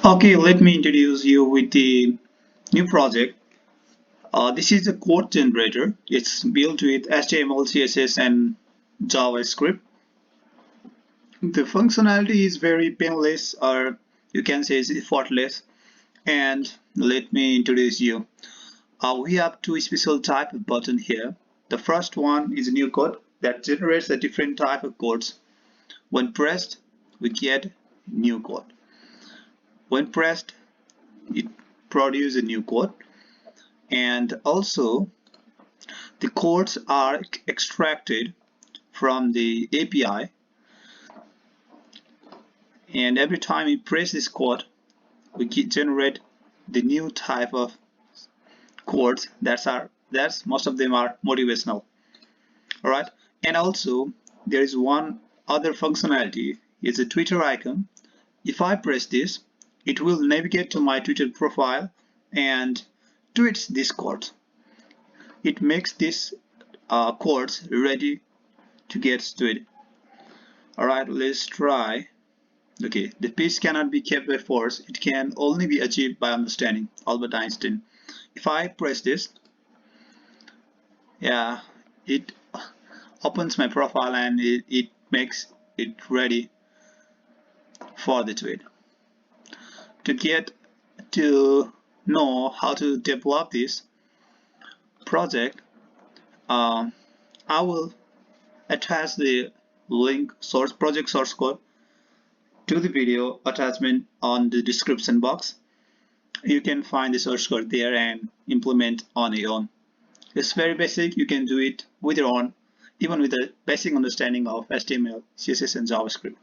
Okay, let me introduce you with the new project. This is a code generator. It's built with HTML, CSS, and JavaScript. The functionality is very painless, or you can say it's effortless. And let me introduce you. We have two special type of button here. The first one is a new code that generates a different type of codes. When pressed, we get new code. When pressed, it produces a new code. And also the codes are extracted from the API, and every time we press this code we generate the new type of codes that's most of them are motivational. All right, and also there is one other functionality. It's a Twitter icon. If I press this, it will navigate to my Twitter profile and tweets this code. It makes this codes ready to get tweeted. Alright, let's try. Okay, the peace cannot be kept by force, it can only be achieved by understanding. Albert Einstein. If I press this, yeah, it opens my profile and it makes it ready for the tweet. To get to know how to develop this project, I will attach the link project source code to the video attachment on the description box. You can find the source code there and implement on your own. It's very basic. You can do it with your own, even with a basic understanding of HTML, CSS, and JavaScript.